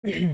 Hello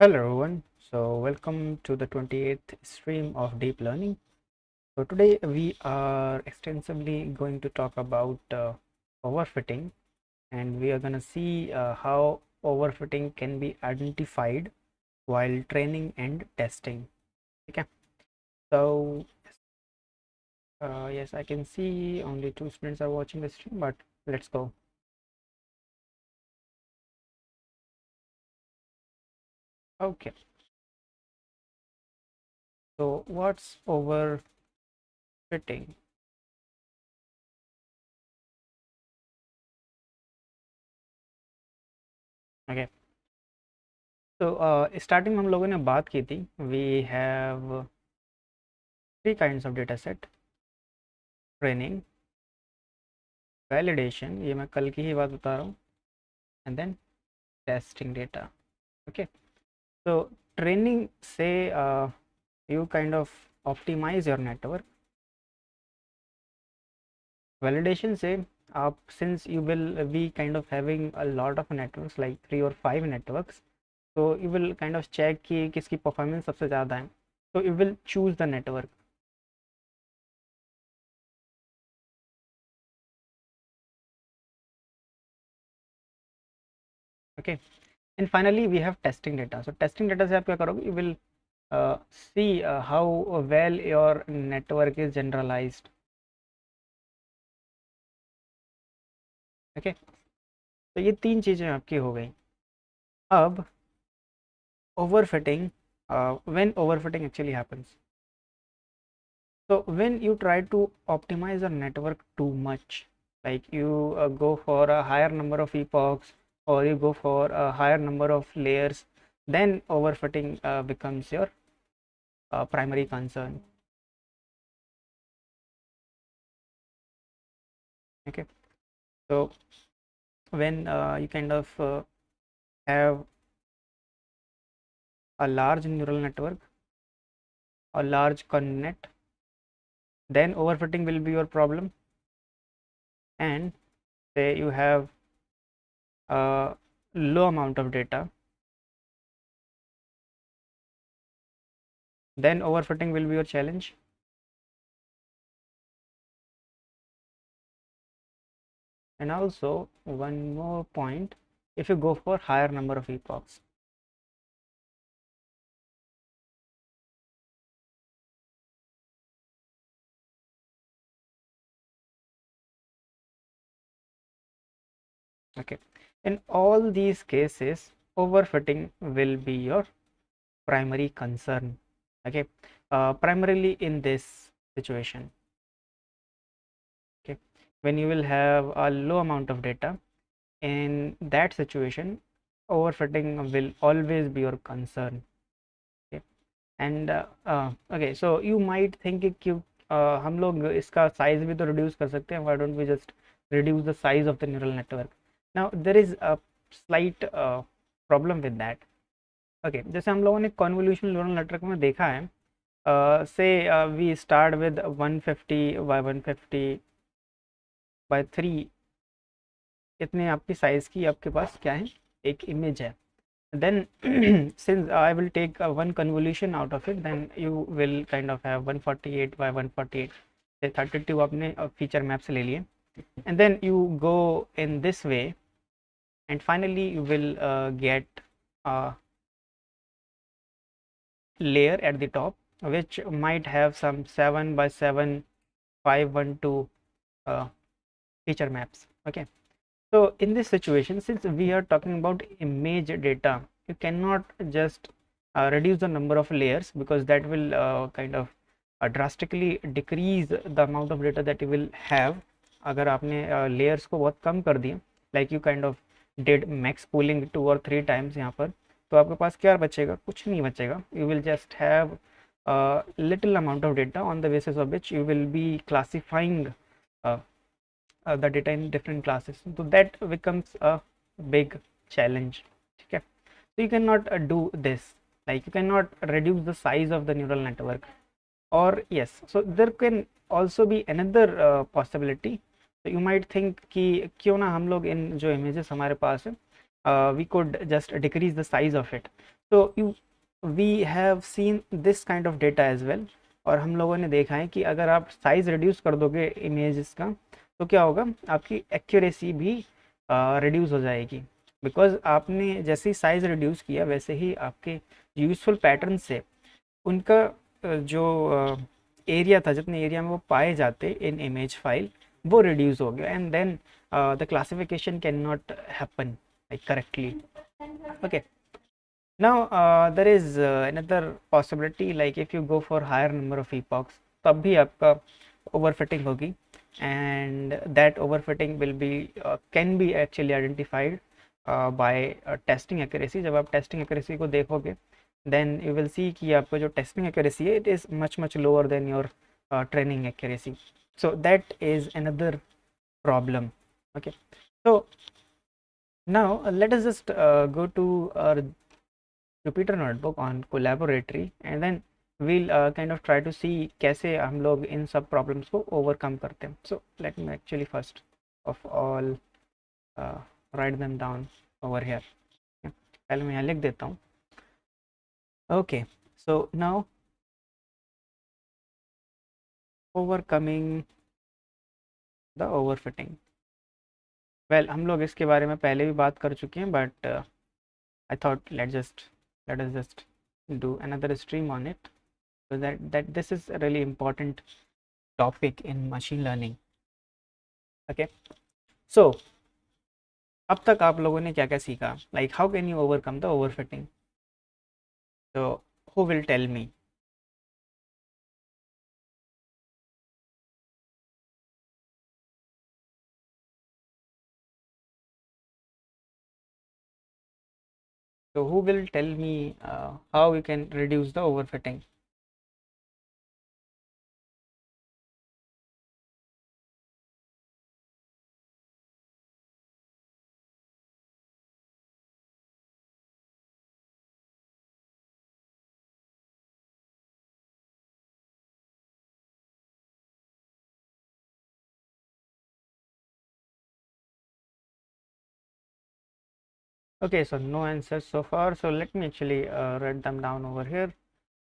everyone, so welcome to the 28th stream of deep learning. So today we are extensively going to talk about overfitting, and we are going to see how overfitting can be identified while training and testing. Okay, so yes, I can see only two students are watching the stream, but let's go. Okay, so what's overfitting? Okay, तो starting में हम लोगों ने बात की थी we have three kinds of data set training validation ये मैं कल की ही बात बता रहा हूँ and then testing data okay तो ट्रेनिंग से you kind of optimize your network. Validation say since you will be kind of having a lot of networks like 3 or 5 networks, so you will kind of check कि किसकी performance सबसे ज़्यादा है, so you will choose the network. Okay, and finally we have testing data. So testing data से आप क्या करोगे, you will see how well your network is generalized. Okay, तो ये तीन चीज़ें आपकी हो गई. अब overfitting, when overfitting actually happens, so when you try to optimize a network too much, like you go for a higher number of epochs or you go for a higher number of layers, then overfitting becomes your primary concern. Okay, so when you kind of have a large neural network, a large connet, then overfitting will be your problem. And say you have a low amount of data, then overfitting will be your challenge. And also one more point, if you go for higher number of epochs. Okay, in all these cases overfitting will be your primary concern. Okay, primarily in this situation. Okay, when you will have a low amount of data, in that situation overfitting will always be your concern. Okay, and okay, so you might think कि हम लोग इसका size भी तो reduce कर सकते हैं, why don't we just reduce the size of the neural network? Now there is a slight problem with that. Okay, जैसे हम लोगों ने convolutional neural network में देखा है, say we start with 150 by 150 by 3, इतने आपकी साइज की आपके पास क्या है, एक इमेज है. Then since I will take one convolution out of it, then you will kind of have 148 by 148, say 32 आपने feature maps ले लिए, and then you go in this way, and finally you will get a layer at the top which might have some 7 by 7 512 uh, feature maps. Okay, so in this situation, since we are talking about image data, you cannot just reduce the number of layers, because that will kind of drastically decrease the amount of data that you will have. अगर आपने layers को बहुत कम कर दिया, like you kind of did max pooling 2 or 3 times यहाँ पर, तो आपके पास क्या बचेगा, कुछ नहीं बचेगा. You will just have a little amount of data on the basis of which you will be classifying uh, the data in different classes. So that becomes a big challenge. Okay, so you cannot do this, like you cannot reduce the size of the neural network. Or yes, so there can also be another possibility. So you might think कि क्यों ना हम लोग इन जो images हमारे पास है, we could just decrease the size of it. So we have seen this kind of data as well. और हम लोगों ने देखा है कि अगर आप साइज रिड्यूस कर दोगे इमेजेस का, तो क्या होगा, आपकी एक्यूरेसी भी रिड्यूस हो जाएगी. बिकॉज आपने जैसे ही साइज रिड्यूस किया, वैसे ही आपके यूजफुल पैटर्न से उनका जो एरिया था, जितने एरिया में वो पाए जाते इन इमेज फाइल, वो रिड्यूस हो गया, and then the classification can not happen like correctly. ओके, now there is another possibility, like if you go for higher number of epochs, तब भी आपका overfitting होगी, and that overfitting will be can be actually identified by testing accuracy. जब आप testing accuracy को देखोगे, then you will see कि आपका जो testing accuracy है, it is much lower than your training accuracy. So that is another problem. Okay, so now let us just go to our Jupyter notebook on collaboratory, and then we'll kind of try to see कैसे हम लोग इन सब problems को overcome करते हैं. So let me actually first of all write them down over here. पहले मैं यहाँ लिख देता हूँ. Okay, so now overcoming the overfitting. Well, हम लोग इसके बारे में पहले भी बात कर चुके हैं, but I thought let us just do another stream on it, so that this is a really important topic in machine learning. Okay, so अब तक आप लोगों ने क्या क्या सीखा, like how can you overcome the overfitting? So who will tell me? So who will tell me how we can reduce the overfitting? Okay, so no answers so far, so let me actually write them down over here.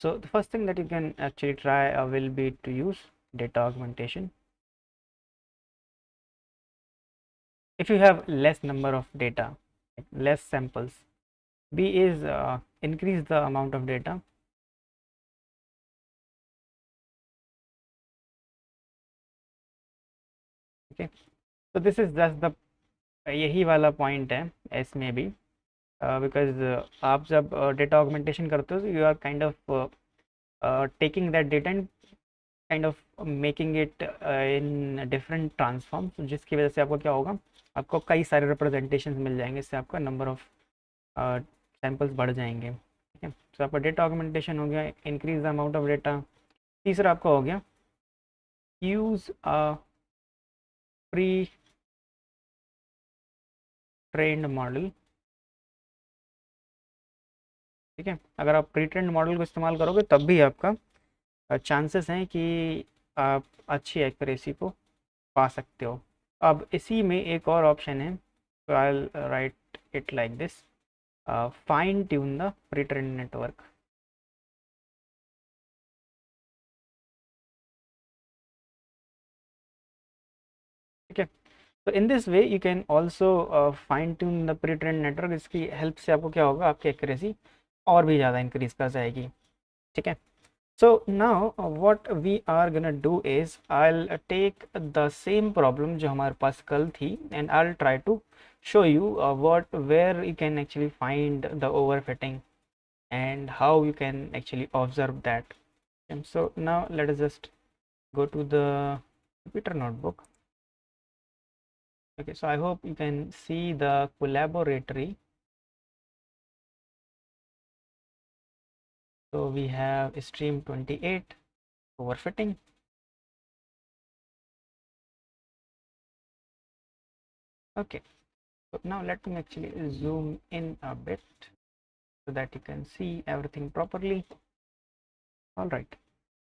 So the first thing that you can actually try will be to use data augmentation. If you have less number of data, less samples, B is increase the amount of data. Okay, so this is just the यही वाला point है इसमें भी, because आप जब data augmentation करते हो, तो you are kind of taking that data and kind of making it in different transforms, जिसकी वजह से आपको क्या होगा, आपको कई सारे रिप्रेजेंटेशन मिल जाएंगे, इससे आपका नंबर ऑफ सैम्पल्स बढ़ जाएंगे। ठीक है, तो आपका डेटा ऑगमेंटेशन हो गया, increase the amount of data. तीसरा आपका हो गया यूज़ अ प्री ट्रेंड मॉडल। ठीक है, अगर आप प्री ट्रेंड मॉडल को इस्तेमाल करोगे तब भी आपका चांसेस हैं कि आप अच्छी एक्यूरेसी को पा सकते हो। अब इसी में एक और ऑप्शन है, तो I write it like this, fine tune the pre trained network. ठीक है, तो in this way you can also fine tune the pre trained network. इसकी हेल्प से आपको क्या होगा, आपकी एक्यूरेसी और भी ज़्यादा इंक्रीज कर जाएगी। ठीक है, so now what we are gonna do is I'll take the same problem जो हमारे पास कल थी, and I'll try to show you what where you can actually find the overfitting and how you can actually observe that. And so now let us just go to the Jupyter notebook. Okay, so I hope you can see the collaboratory. So we have stream 28 overfitting. Okay, so now let me actually zoom in a bit so that you can see everything properly. All right,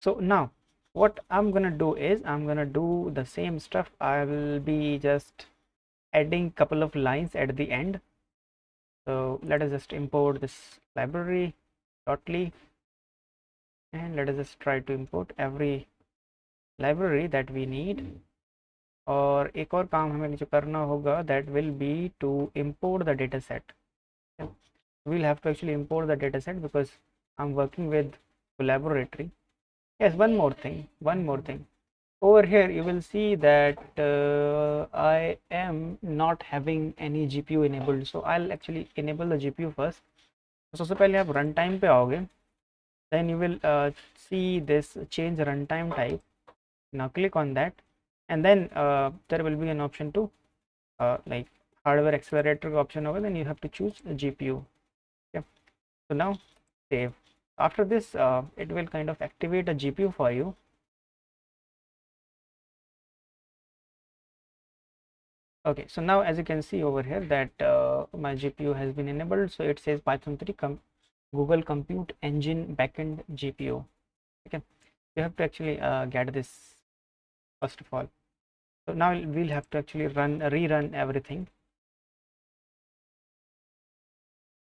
so now what I'm gonna do is I'm gonna do the same stuff. I will be just adding couple of lines at the end. So let us just import this library shortly, and let us just try to import every library that we need. और एक और काम हमें जो करना होगा, that will be to import the data set. We'll have to actually import the data set because I'm working with collaboratory. Yes, one more thing. Over here you will see that I am not having any GPU enabled, so I'll actually enable the GPU first. So सबसे पहले आप run time पे आओगे, then you will see this change runtime type. Now click on that, and then there will be an option to like hardware accelerator option over, then you have to choose GPU. Okay, so now save. After this it will kind of activate a GPU for you. Okay, so now as you can see over here that my GPU has been enabled, so it says Python 3 Google Compute Engine Backend GPU. Okay, you have to actually get this first of all. So now we'll have to actually rerun everything,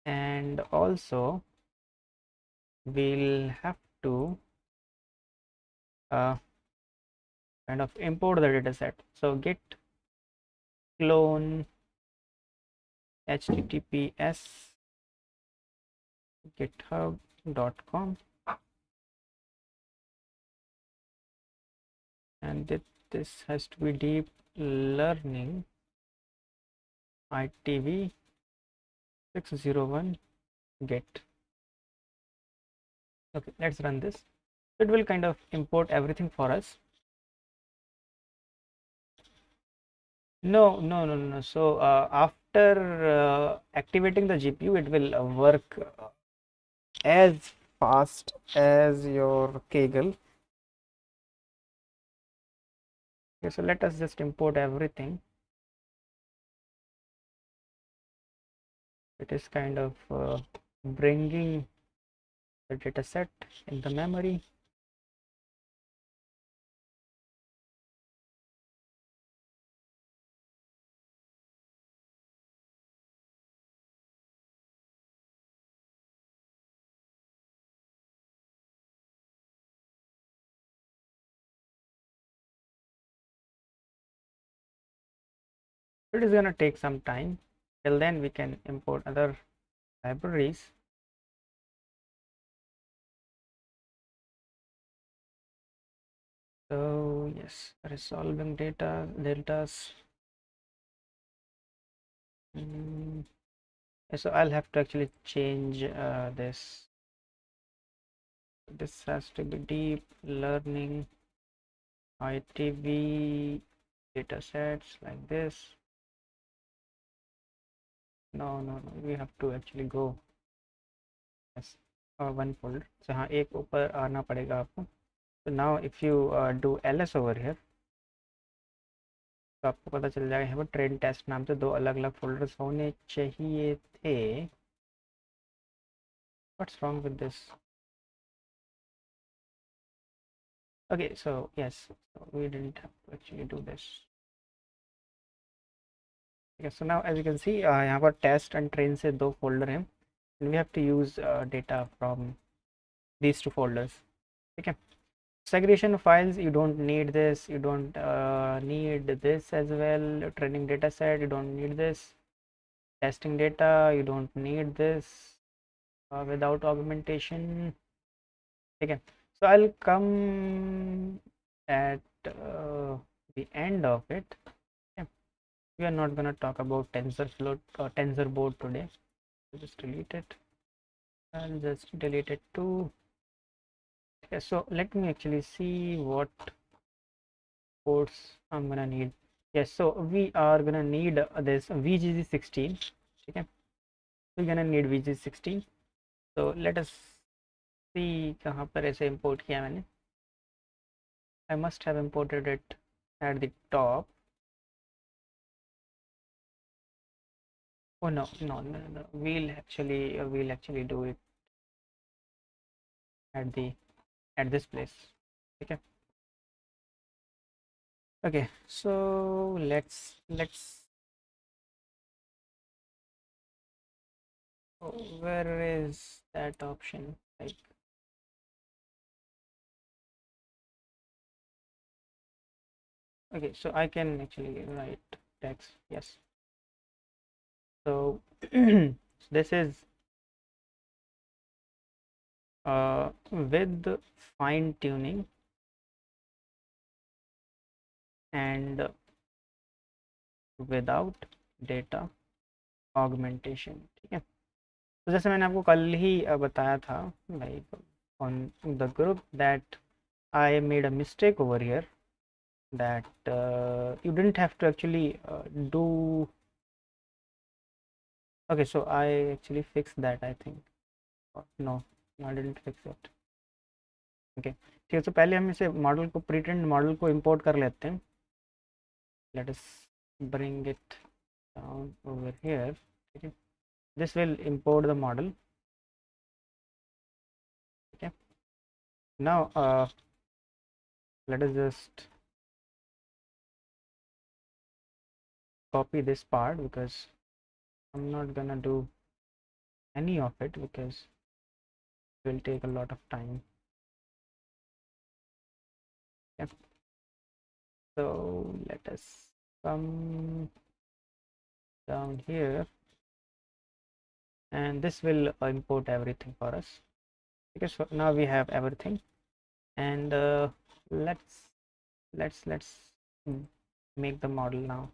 and also we'll have to uh, kind of import the dataset. So git clone https github.com, and this has to be deep learning ITV 601 get. Okay, let's run this. It will kind of import everything for us. No. So after activating the GPU, it will work as fast as your Kaggle. Okay, so let us just import everything. It is kind of bringing the data set in the memory. It is going to take some time. Till then we can import other libraries. So yes, resolving deltas. So I'll have to actually change this This has to be deep learning ITV data sets like this. No, we have to actually go yes one folder. So हाँ एक ऊपर आना पड़ेगा आपको. So now if you do ls over here, तो आपको पता चल जाएगा यहाँ पर ट्रेन टेस्ट नाम से दो अलग अलग फोल्डर्स होने चाहिए थे. What's wrong with this? Okay, so yes, so we didn't have to actually do this. Okay, so now as you can see यहाँ पर टेस्ट एंड ट्रेन से दो फोल्डर हैं and we have to use data from these two folders. Okay, segregation of files, you don't need this, you don't need this as well. Training data set, you don't need this. Testing data, you don't need this without augmentation. Okay, so I'll come at the end of it. Okay. We are not gonna talk about TensorFlow or TensorBoard today. I'll just delete it. I'll just delete it too. Okay, so let me actually see what ports I'm gonna need. Yes, so we are gonna need this VGG16. Okay, we're gonna need VGG16. So let us see कहाँ पर ऐसे import किया मैंने. I must have imported it at the top. Oh no. We'll actually do it at this place. Okay. Okay. So let's. Oh, where is that option? Like. Okay. So I can actually write text. Yes. So this is with fine tuning and without data augmentation. ठीक है. तो जैसे मैंने आपको कल ही बताया था like on the group that I made a mistake over here that you didn't have to actually do. Okay, so I actually fixed that, I think. No, I didn't fix it. Okay, ठीक है. तो पहले हम इसे model को प्रीटेंड model को import कर लेते हैं. Let us bring it down over here. Okay, this will import the model. Okay, now let us just copy this part because I'm not gonna do any of it because it will take a lot of time. Okay. So let us come down here and this will import everything for us because now we have everything. And let's make the model now.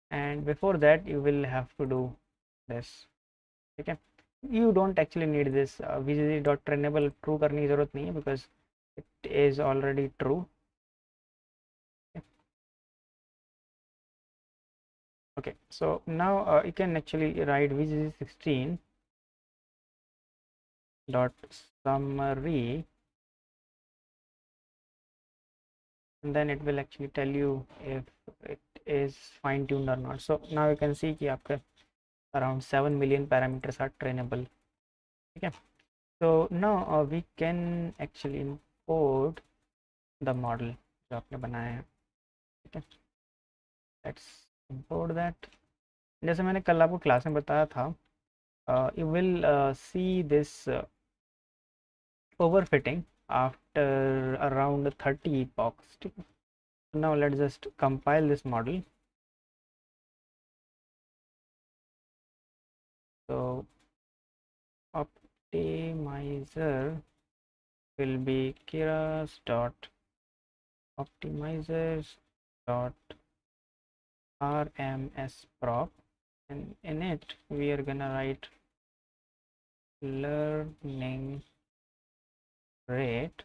And before that you will have to do this. Okay, you don't actually need this vgg.trainable true करने की जरूरत नहीं है because it is already true. Okay, so now you can actually write vgg16 dot summary and then it will actually tell you if it is fine-tuned or not. So now you can see कि आपके around 7 million parameters are trainable. Okay, so now we can actually import the model जो आपने बनाया है. Okay, let's import that. जैसे मैंने कल आपको क्लास में बताया था you will see this overfitting after around 30 epochs. Now let's just compile this model. So optimizer will be keras dot optimizers dot rms prop and in it we are gonna write learning rate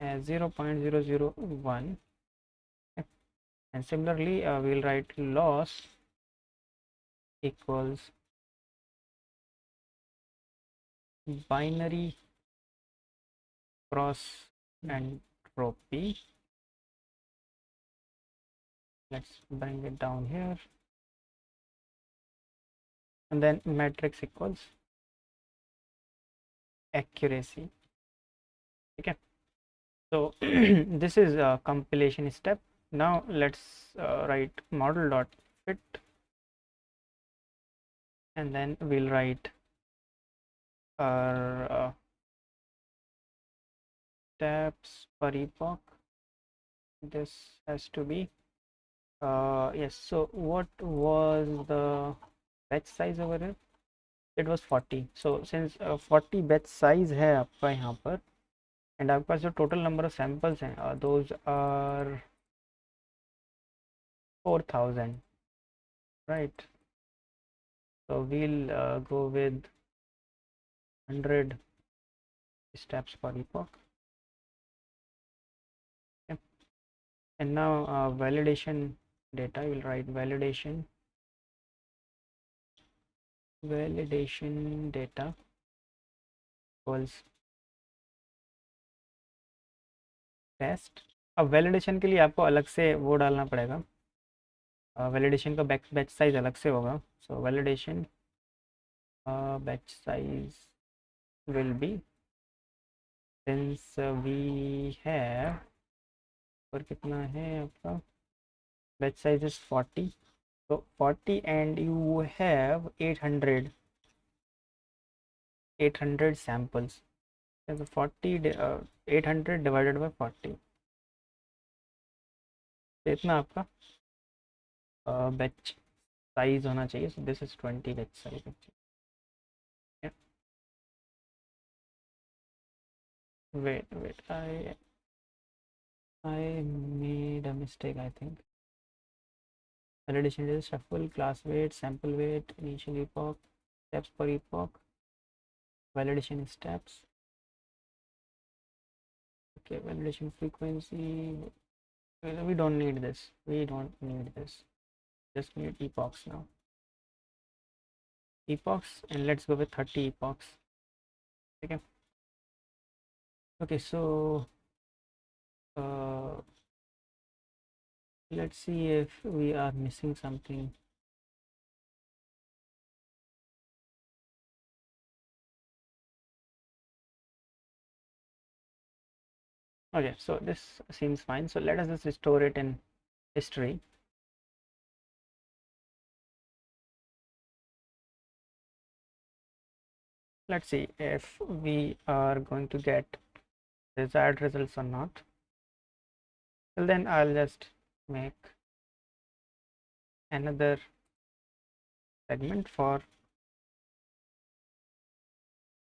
as 0.001, and similarly we'll write loss equals binary cross entropy. Let's bring it down here, and then matrix equals accuracy. Okay, so this is a compilation step. Now let's write model dot fit, and then we'll write our steps per epoch. This has to be yes. So what was the batch size over here? It was 40. So since 40 batch size है आपका यहाँ पर, and आपके पास जो total number of samples हैं those are 4000, right? So we'll go with 100 steps per epoch. Okay. And now validation data, we'll write validation data equals test. अब validation के लिए आपको अलग से वो डालना पड़ेगा, वैलिडेशन का बैच साइज अलग से होगा. So validation batch size will be, since we have, और कितना है आपका batch size is 40, so 40 and you have 800 samples, so 800 divided by 40, तो इतना आपका batch size होना चाहिए. So this is 20 batch size actually. Yeah. Wait, I made a mistake, I think. Validation is shuffle, class weight, sample weight, initial epoch, steps per epoch, validation steps. Okay, validation frequency. We don't need this. Just need epochs now. Epochs, and let's go with 30 epochs. Okay. Okay, so let's see if we are missing something. Okay, so this seems fine. So let us just restore it in history. Let's see if we are going to get desired results or not. Well, then I'll just make another segment for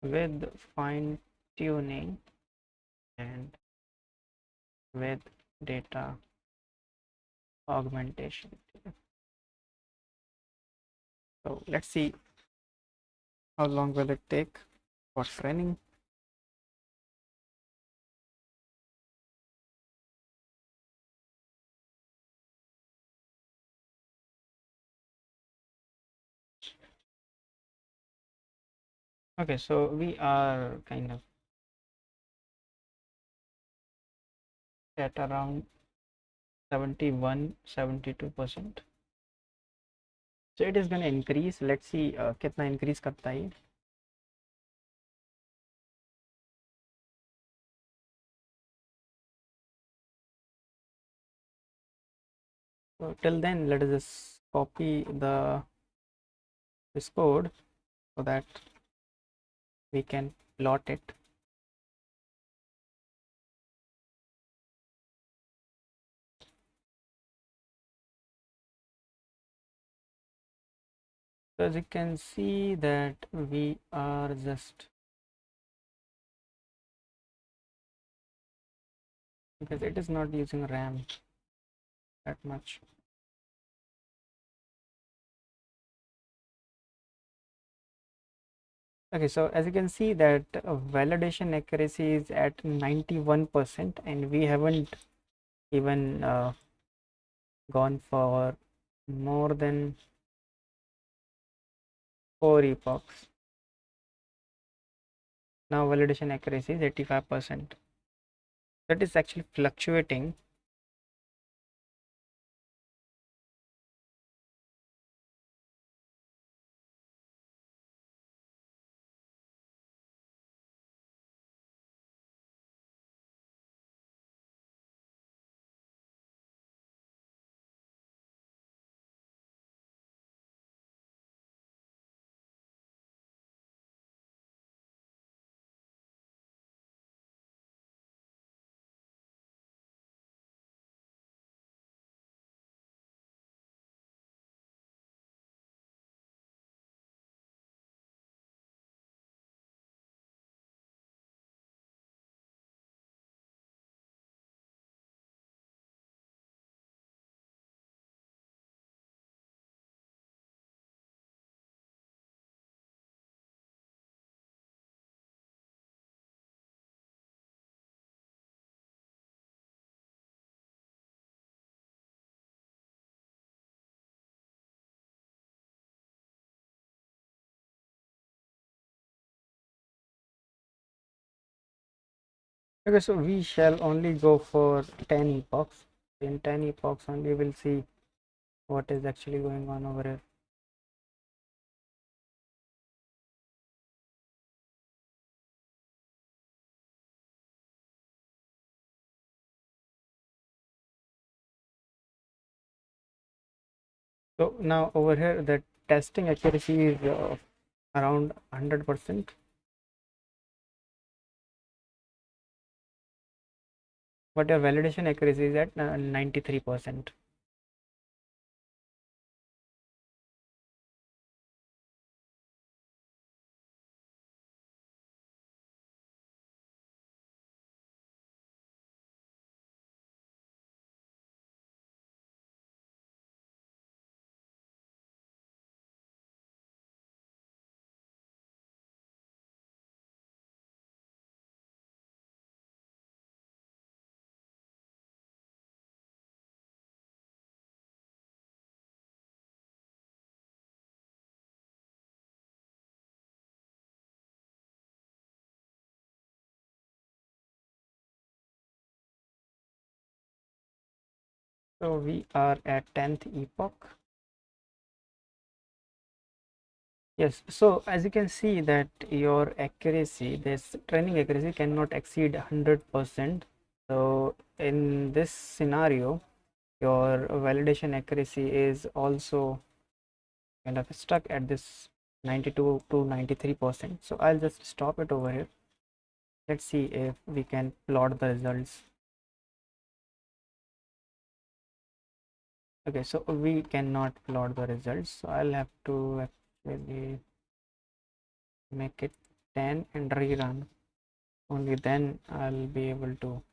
with fine tuning and with data augmentation. So let's see how long will it take for training. Okay, so we are kind of at around 71-72%. So it is going to increase. Let's see कितना increase करता है. So till then, let us just copy this code so that we can plot it. So as you can see that we are just, because it is not using RAM that much. Okay, so as you can see that validation accuracy is at 91%, and we haven't even gone for more than 4 epochs. Now validation accuracy is 85%. That is actually fluctuating. Okay, so we shall only go for 10 epochs. In 10 epochs only we'll see what is actually going on over here. So now over here the testing accuracy is around 100%, but your validation accuracy is at 93%. So we are at 10th epoch. Yes, so as you can see that your accuracy, this training accuracy cannot exceed 100%. So in this scenario, your validation accuracy is also kind of stuck at this 92 to 93%. So I'll just stop it over here. Let's see if we can plot the results. Okay, so we cannot plot the results, so I'll have to actually make it 10 and rerun. Only then I'll be able to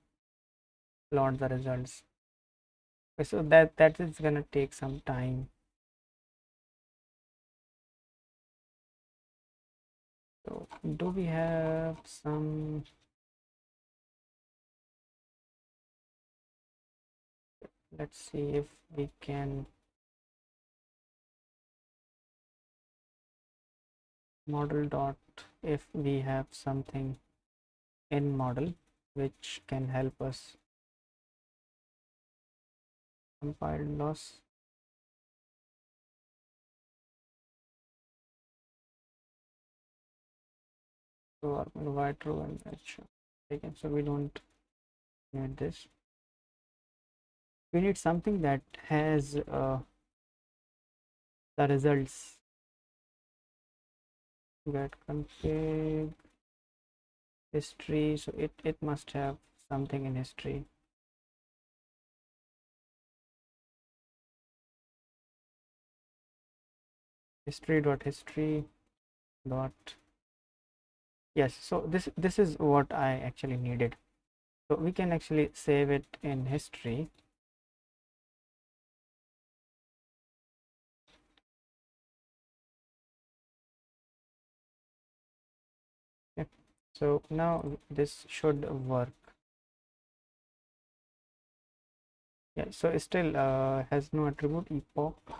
plot the results. Okay, so that is gonna take some time. So do we have some? Let's see if we can model dot, if we have something in model which can help us. Compile loss. So y true and h. Okay, so we don't need this. We need something that has the results. Get config history, so it must have something in history. History dot. Yes, so this is what I actually needed. So we can actually save it in history. So now this should work. Yeah, so it still has no attribute epoch.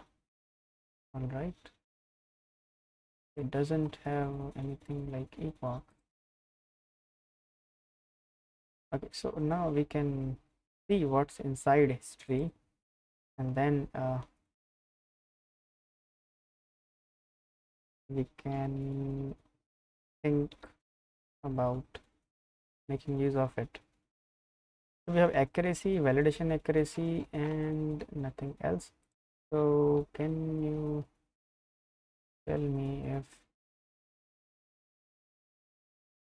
All right, it doesn't have anything like epoch. Okay, so now we can see what's inside history, and then we can think about making use of it. So we have accuracy, validation accuracy, and nothing else. So can you tell me if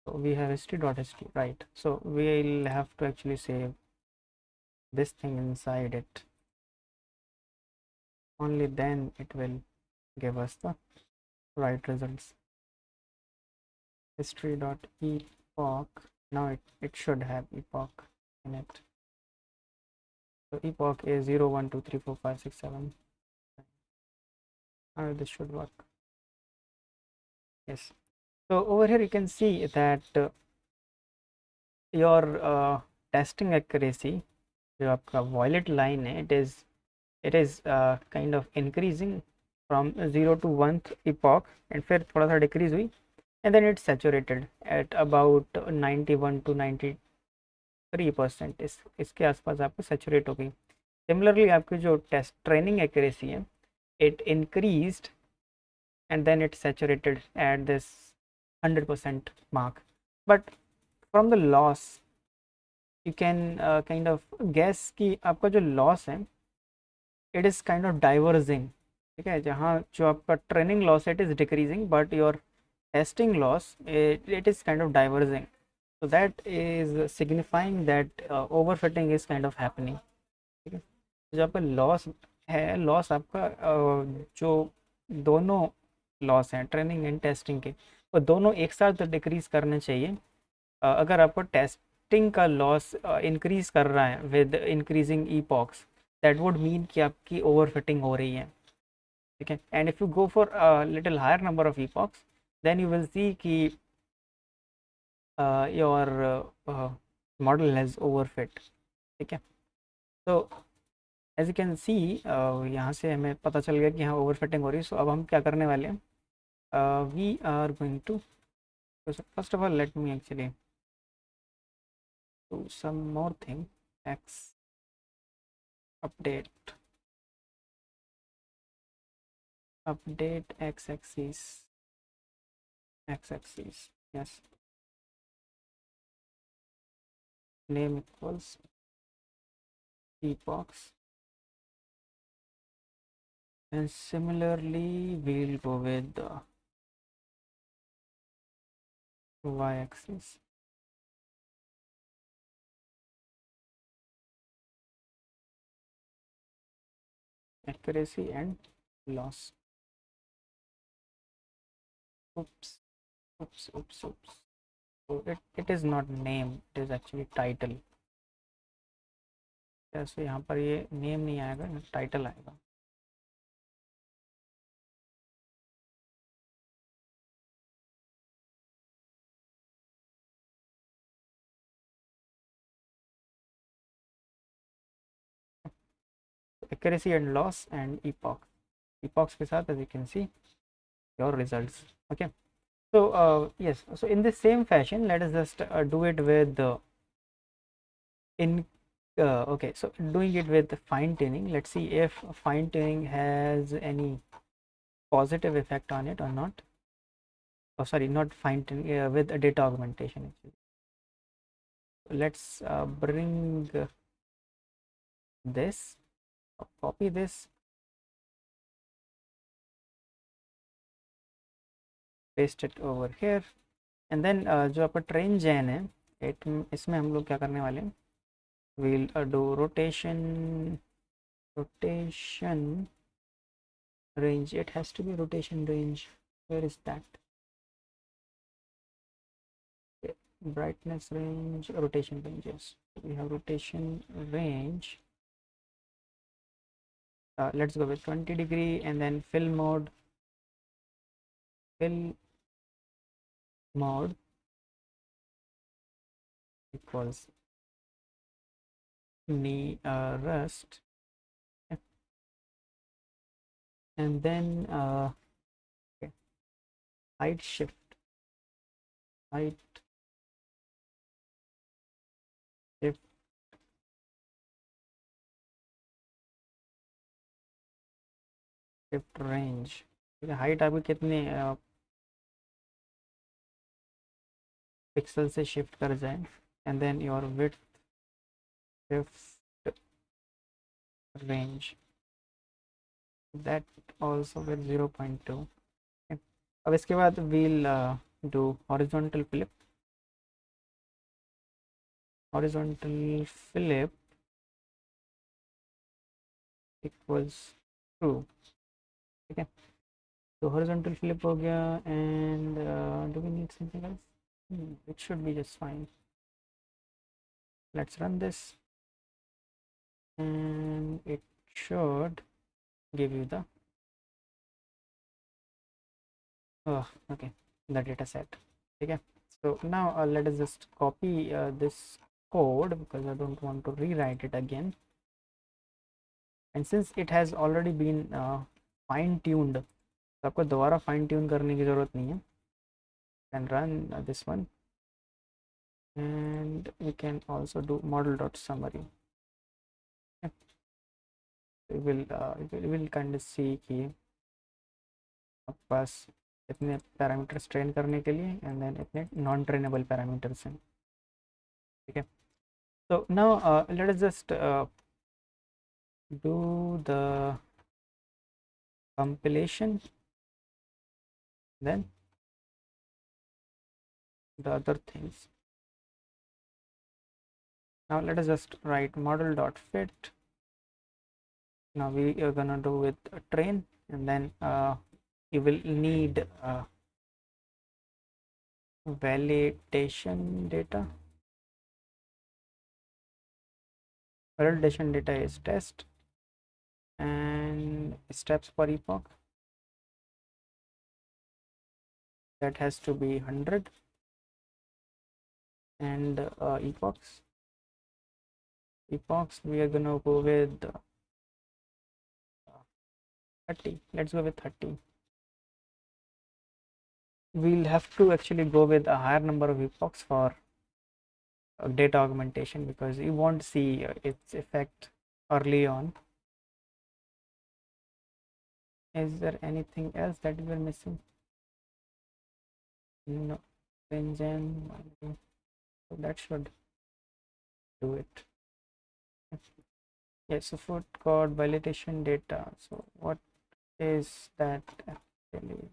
so we have history.history, right? So we'll have to actually save this thing inside it. Only then it will give us the right results. History.epoch. Now it should have epoch in it. So epoch is 0, 1, 2, 3, 4, 5, 6, 7. This should work. Yes. So over here you can see that your testing accuracy जो आपका violet line है it is kind of increasing from 0 to 1th epoch and फिर थोड़ा सा decrease हुई and then it's saturated at about 91 to 93%. इसके आसपास आपको सैचुरेट हो गई. सिमिलरली आपकी जो टेस्ट ट्रेनिंग एक्यूरेसी है it increased and then it saturated at this 100% mark, but from the loss you can kind of guess कि आपका जो loss है it is kind of diverging. ठीक है, जहाँ जो आपका training loss it is decreasing but your testing loss it is kind of diverging, so that is signifying that overfitting is kind of happening. ठीक है, जो आपका लॉस है, लॉस आपका जो दोनों लॉस हैं ट्रेनिंग एंड टेस्टिंग के वो दोनों एक साथ डिक्रीज करने चाहिए. अगर आपको टेस्टिंग का लॉस इंक्रीज कर रहा है with increasing epochs that would mean कि आपकी ओवरफिटिंग हो रही है. ठीक है, and if you go for little higher number of epochs then you will see कि योर मॉडल हैज़ ओवरफिट. ठीक है, तो एज यू कैन सी यहाँ से हमें पता चल गया कि यहाँ ओवरफिटिंग हो रही है. सो अब हम क्या करने वाले हैं, we are going to first of all let me actually do some more thing. X update x axis, yes, name equals epochs, and similarly we'll go with the y axis. Accuracy and loss. Oops. So it is not name, it is actually title. जैसे यहाँ पर ये name नहीं आएगा, title आएगा. Accuracy and loss and epochs के साथ, as you can see your results. Okay, so yes, so in the same fashion let us just do it with okay, so doing it with fine tuning. Let's see if fine tuning has any positive effect on it or not. Oh sorry, not fine tuning, with data augmentation actually. Let's bring this, copy this, paste it over here, and then जो आपका train Jain है इसमें हम लोग क्या करने वाले हैं, we'll do rotation range. It has to be rotation range. Where is that? Okay. Brightness range, rotation ranges. We have rotation range. Let's go with 20 degree, and then fill mode equals nearest, okay. And then okay, height shift, height shift shift range, ठीक है। Height आपकी कितने pixel से shift कर जाए, and then your width shift range, that also with 0.2, okay. अब इसके बाद we'll do horizontal flip, horizontal flip equals true, ठीक है। तो horizontal flip हो गया, and do we need something else? It should be just fine. Let's run this, and it should give you the okay, the data set, ठीक है। So now let us just copy this code because I don't want to rewrite it again, and since it has already been fine tuned, तो आपको दोबारा fine tune करने की ज़रूरत नहीं है। Can run this one, and we can also do model.summary, okay. We will kind of see कि आपके पास इतने पैरामीटर्स ट्रेन करने के लिए एंड देन इतने नॉन ट्रेनेबल पैरामीटर्स हैं, ठीक है। So now let us just do the compilation, then the other things. Now let us just write model.fit. Now we are gonna do with a train, and then you will need validation data. Validation data is test and steps per epoch, that has to be 100, and epochs we are gonna go with 30. Let's go with 30. We'll have to actually go with a higher number of epochs for data augmentation because you won't see its effect early on. Is there anything else that we are missing? No. Engine, so that should do it. Yes, so food code validation data. So what is that actually?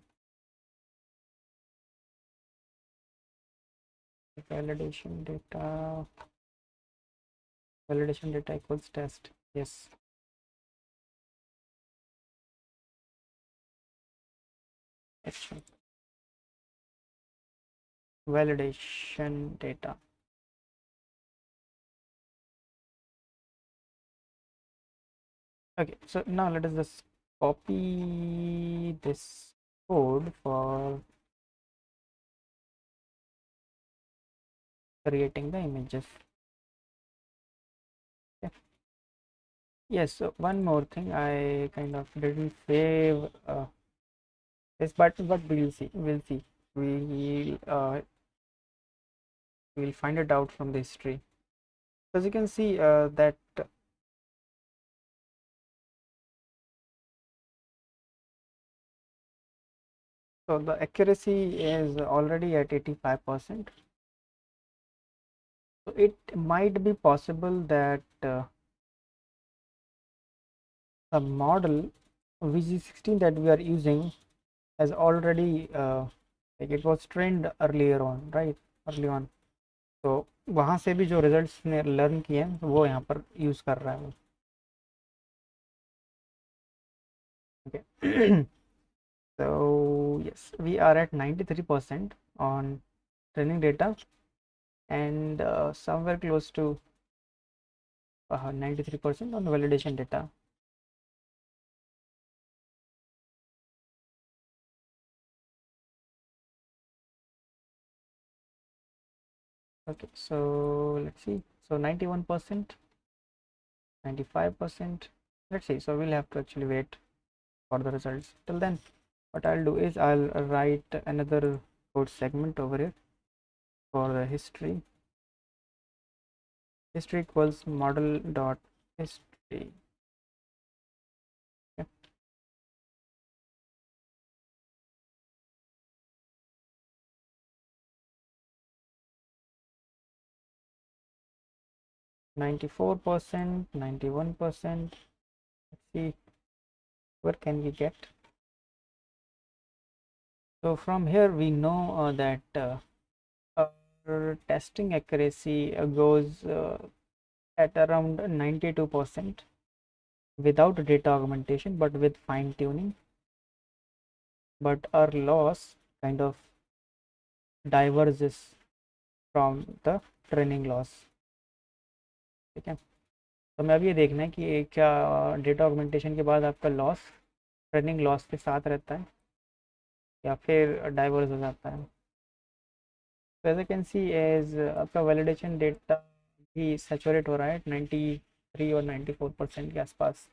Validation data equals test. Yes. Actually, validation data. Okay, so now let us just copy this code for creating the images. Okay. Yes, so one more thing, I kind of didn't save this, but we'll see. We'll find it out from the history. As you can see that so the accuracy is already at 85%. So it might be possible that the model VG16 that we are using has already like it was trained earlier on, right? Early on. तो वहाँ से भी जो results ने learn किए हैं वो यहाँ पर यूज़ कर रहा है वो, okay. So yes, we are at 93% on training data, and somewhere close to 93% on validation data. Okay, so let's see. So 91%, 95%. Let's see. So we'll have to actually wait for the results. Till then, what I'll do is I'll write another code segment over here for the history. History equals model dot history. Okay. 94%, 91%. Let's see, where can we get? So from here we know that our testing accuracy goes at around 92% without data augmentation, but with fine tuning. But our loss kind of diverges from the training loss. ठीक है, तो हमें अब ये देखना है कि क्या डेटा ऑगमेंटेशन के बाद आपका लॉस ट्रेनिंग लॉस के साथ रहता है या फिर डाइवर्स हो जाता है. तो as I can see as आपका वैलिडेशन डेटा भी सैचुरेट हो रहा है 93 और 94% के आसपास.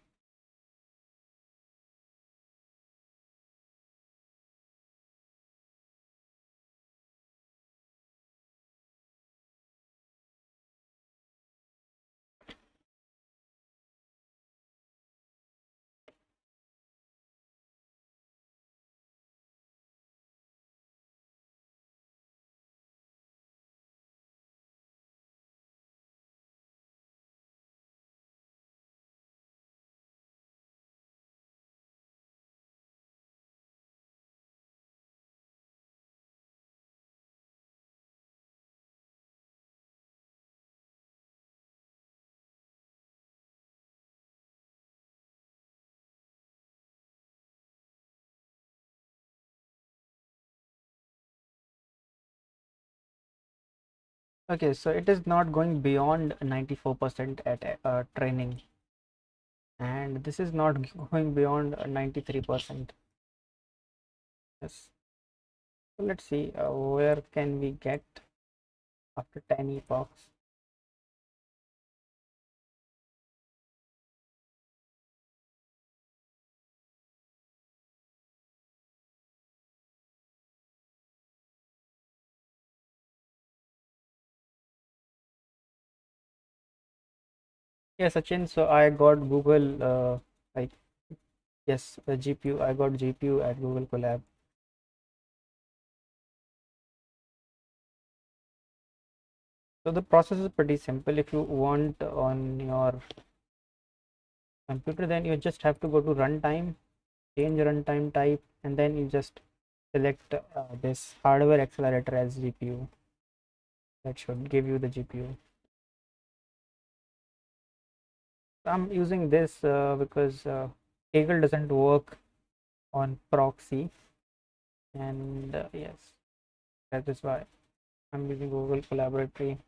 Okay, so it is not going beyond 94% at training, and this is not going beyond 93%. Yes. So let's see where can we get after 10 epochs. Yes, Sachin. So I got Google, like, yes, the GPU. I got GPU at Google Colab. So the process is pretty simple. If you want on your computer, then you just have to go to runtime, change runtime type, and then you just select this hardware accelerator as GPU. That should give you the GPU. I'm using this because Kaggle doesn't work on proxy, and yes, that is why I'm using Google Collaboratory.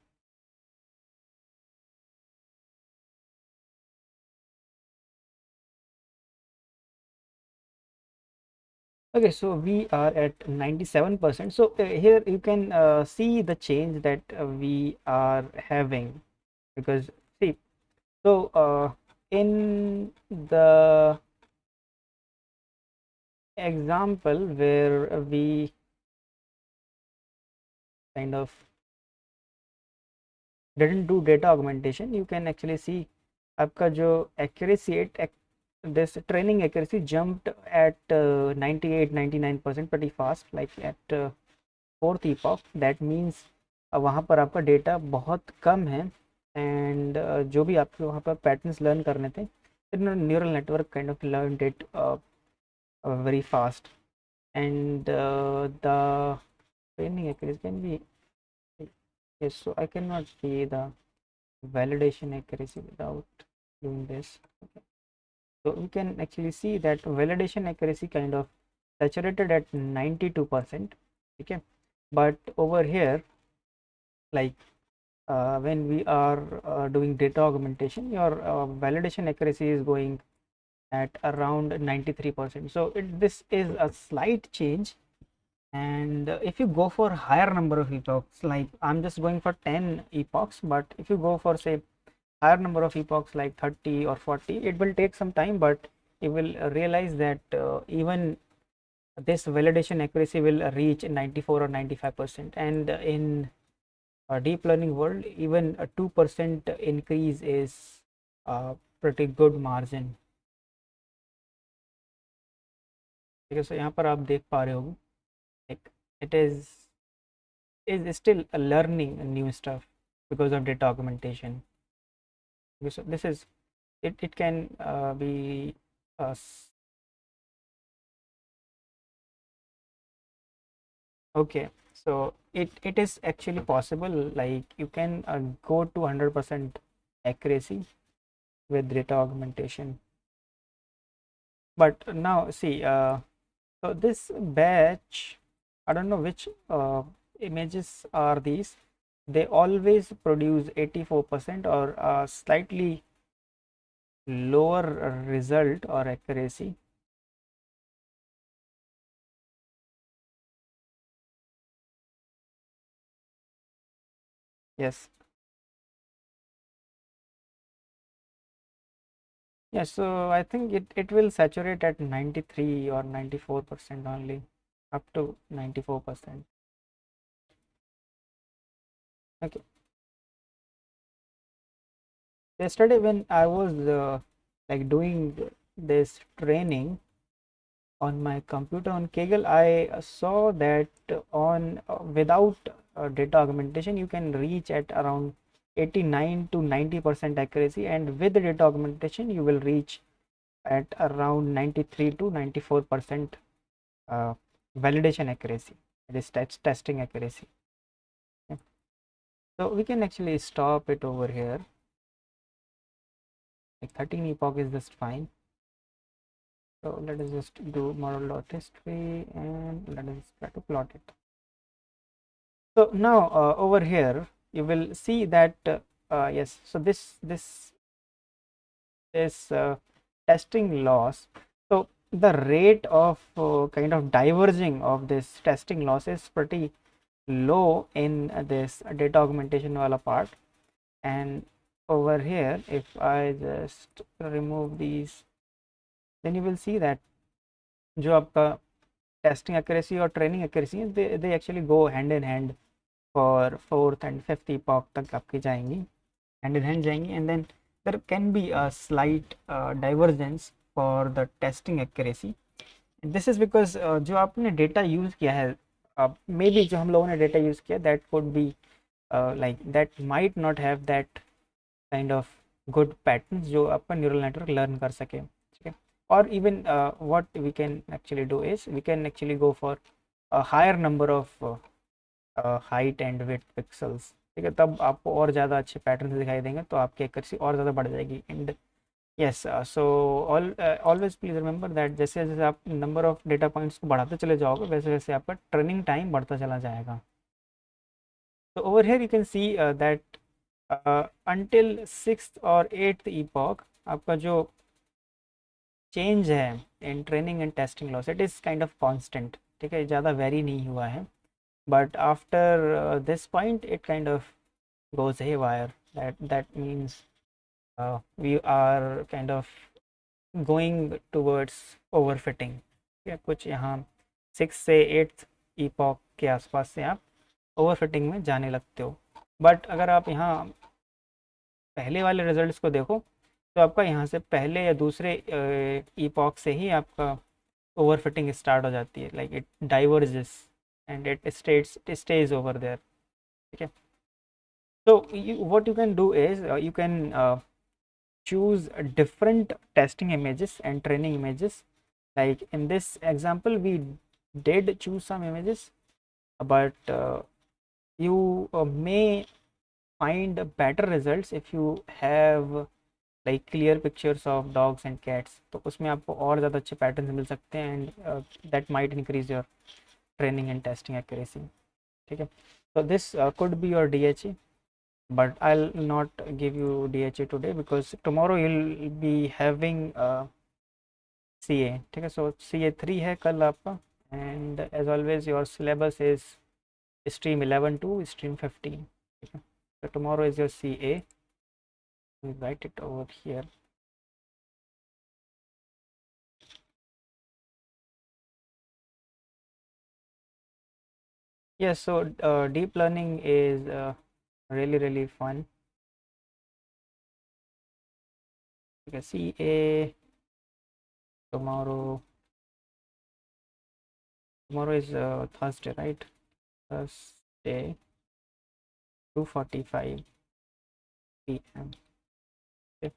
Okay, so we are at 97%. So here you can see the change that we are having, because see, so in the example where we kind of didn't do data augmentation, you can actually see आपका जो accuracy this training accuracy jumped at 98 99% pretty fast, like at fourth epoch. That means वहाँ पर आपका data बहुत कम है, and जो भी आपको वहाँ पर पैटर्न्स लर्न करने थे, neural network kind of learn it very fast, and the training accuracy can be, yes, so I cannot see the validation accuracy without doing this. Okay. So we can actually see that validation accuracy kind of saturated at 92%. Okay, but over here, like when we are doing data augmentation, your validation accuracy is going at around 93%. So this is a slight change, And if you go for higher number of epochs, like I'm just going for 10 epochs, but if you go for say higher number of epochs like 30 or 40, it will take some time, but you will realize that even this validation accuracy will reach 94 or 95%. And in deep learning world, even a 2% increase is a pretty good margin. ठीक है, so यहाँ पर आप देख पा रहे होगे like it is still learning new stuff because of data augmentation. Okay, so this is it can be okay, so it is actually possible, like you can go to 100% accuracy with data augmentation. But now see, so this batch, I don't know which images are these. They always produce 84% or a slightly lower result or accuracy. Yes. Yes, so I think it will saturate at 93 or 94% only, up to 94%. Okay. Yesterday when I was like doing this training on my computer on Kaggle, I saw that on without data augmentation, you can reach at around 89 to 90% accuracy, and with the data augmentation, you will reach at around 93 to 94% validation accuracy. It is testing accuracy. Okay. So we can actually stop it over here. Like 13 epoch is just fine. So let us just do model.history and let us try to plot it. So now over here you will see that yes, so this is testing loss. So the rate of kind of diverging of this testing loss is pretty low in this data augmentation wala part. And over here if I just remove these, then you will see that जो आपका testing accuracy और training accuracy they actually go hand in hand for fourth and fifth epoch तक आपकी जाएंगी, hand in hand जाएंगी, and then there can be a slight divergence for the testing accuracy. This is because जो आपने data use किया है, maybe जो हम लोगों ने data use किया that could be like that might not have that kind of good patterns जो आपका neural network learn कर सके. ठीक है, or even what we can actually do is we can actually go for a higher number of height and width pixels. ठीक है, तब आपको और ज़्यादा अच्छे पैटर्न दिखाई देंगे, तो आपकी एक्यूरेसी और ज़्यादा बढ़ जाएगी. And yes, so always please remember that जैसे जैसे आप नंबर ऑफ डेटा पॉइंट्स को बढ़ाते चले जाओगे, वैसे वैसे आपका ट्रेनिंग टाइम बढ़ता चला जाएगा. तो over here you can see that until sixth और एट्थ ईपॉक आपका जो चेंज है in training and testing loss, it is kind of constant. ठीक है, ज़्यादा वेरी नहीं हुआ है. But after this point it kind of goes haywire. That means we are kind of going towards overfitting. या कुछ यहाँ 6 से 8th epoch के आसपास से आप overfitting में जाने लगते हो. बट अगर आप यहाँ पहले वाले रिजल्ट्स को देखो, तो आपका यहाँ से पहले या दूसरे epoch से ही आपका overfitting स्टार्ट हो जाती है. Like it diverges and it stays over there. Okay, so what you can do is you can choose different testing images and training images. Like in this example we did choose some images, but you may find better results if you have like clear pictures of dogs and cats. तो उसमें आपको और ज़्यादा अच्छे patterns मिल सकते हैं, and that might increase your training and testing accuracy. Okay, so this could be your DHA, but I'll not give you DHA today because tomorrow you'll be having CA. ठीक है, so CA 3 है कल आपका, and as always your syllabus is stream 11 to stream 15. Okay. So tomorrow is your CA. We write it over here. Yes, so deep learning is really fun. Okay, CA tomorrow. Tomorrow is Thursday, right? Thursday, 2:45 p.m. Okay.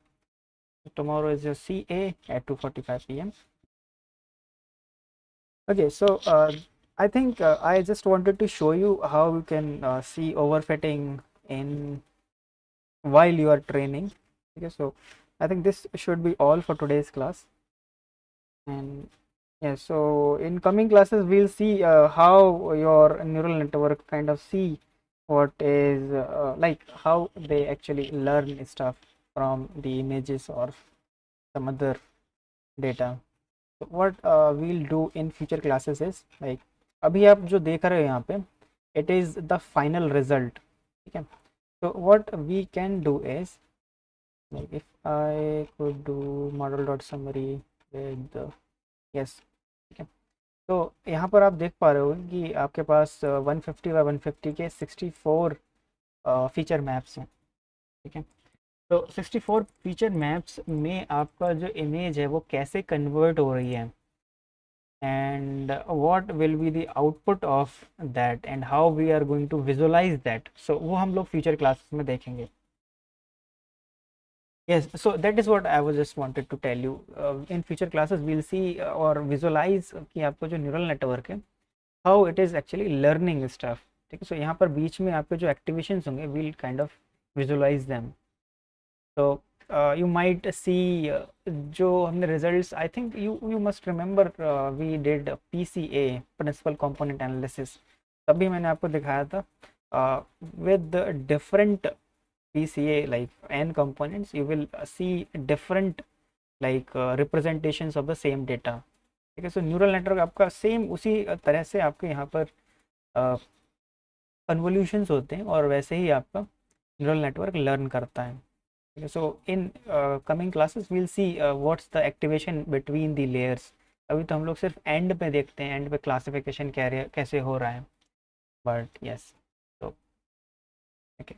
So tomorrow is your CA at 2:45 p.m. Okay, so I think I just wanted to show you how you can see overfitting in while you are training. Okay, so I think this should be all for today's class. And yeah, so in coming classes we'll see how your neural network kind of see what is like how they actually learn stuff from the images or some other data. So what we'll do in future classes is like अभी आप जो देख रहे हो यहाँ पे it is the final result. ठीक है, so what we can do is like if I could do model dot summary with the yes. ठीक है, तो यहाँ पर आप देख पा रहे हो कि आपके पास 150 बाय 150 के 64 फीचर मैप्स हैं. ठीक है, तो 64 फीचर मैप्स में आपका जो इमेज है वो कैसे कन्वर्ट हो रही है and what will be the output of that and how we are going to visualize that, so वो हम लोग future classes में देखेंगे. Yes, so that is what I was just wanted to tell you. In future classes we'll see or visualize कि आपको जो neural network है how it is actually learning stuff. ठीक है, so यहाँ पर बीच में आपके जो activations होंगे we'll kind of visualize them. So you might see जो हमने results, I think you must remember we did PCA principal component analysis. तभी मैंने आपको दिखाया था with the different PCA like n components you will see different like representations of the same data. ठीक है, so neural network आपका same उसी तरह से आपके यहाँ पर कन्वोल्यूशंस होते हैं और वैसे ही आपका neural network लर्न करता है. Okay, so in coming classes we'll see what's the activation between the layers. अभी तो हम लोग सिर्फ एंड पे देखते हैं, एंड पे क्लासिफिकेशन कैसे हो रहा है, but yes. so okay,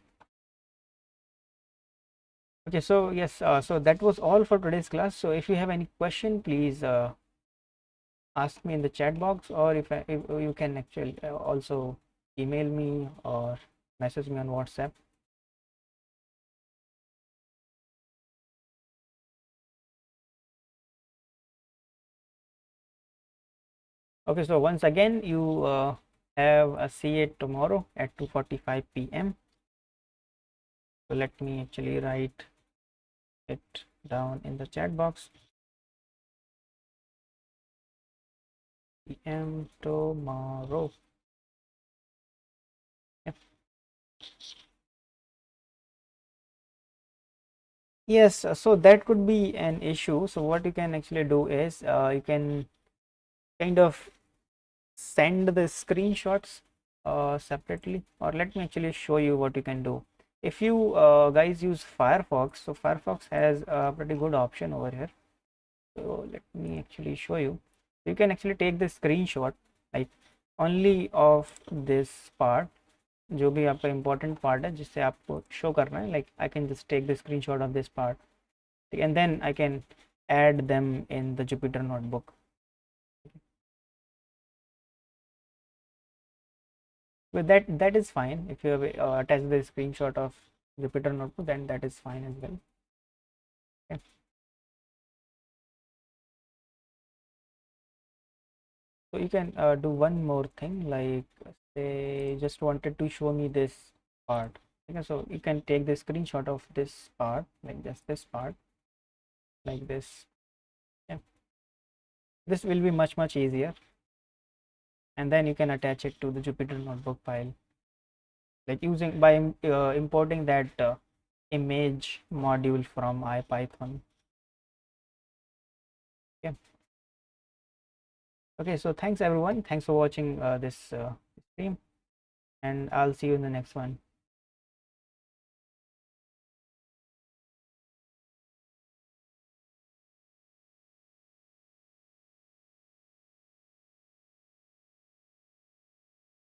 okay, so yes, so that was all for today's class. So if you have any question please ask me in the chat box, or if you can actually also email me or message me on WhatsApp. Okay, so once again you have a CA tomorrow at 2:45 p.m. So let me actually write it down in the chat box. PM tomorrow. Yep. Yes, so that could be an issue. So what you can actually do is you can kind of send the screenshots separately, or let me actually show you what you can do. If you guys use Firefox, so Firefox has a pretty good option over here. So let me actually show you. You can actually take the screenshot like only of this part, जो भी आपका important part है जिससे आपको show करना है, like I can just take the screenshot of this part and then I can add them in the Jupyter notebook. But that is fine. If you have attached the screenshot of Jupyter notebook, then that is fine as well. Okay. So you can do one more thing, like say just wanted to show me this part. Okay, so you can take the screenshot of this part, like just this part, like this. Yeah. This will be much easier, and then you can attach it to the Jupyter notebook file, like using by importing that image module from IPython. Okay. Okay, so thanks everyone. Thanks for watching this stream, and I'll see you in the next one.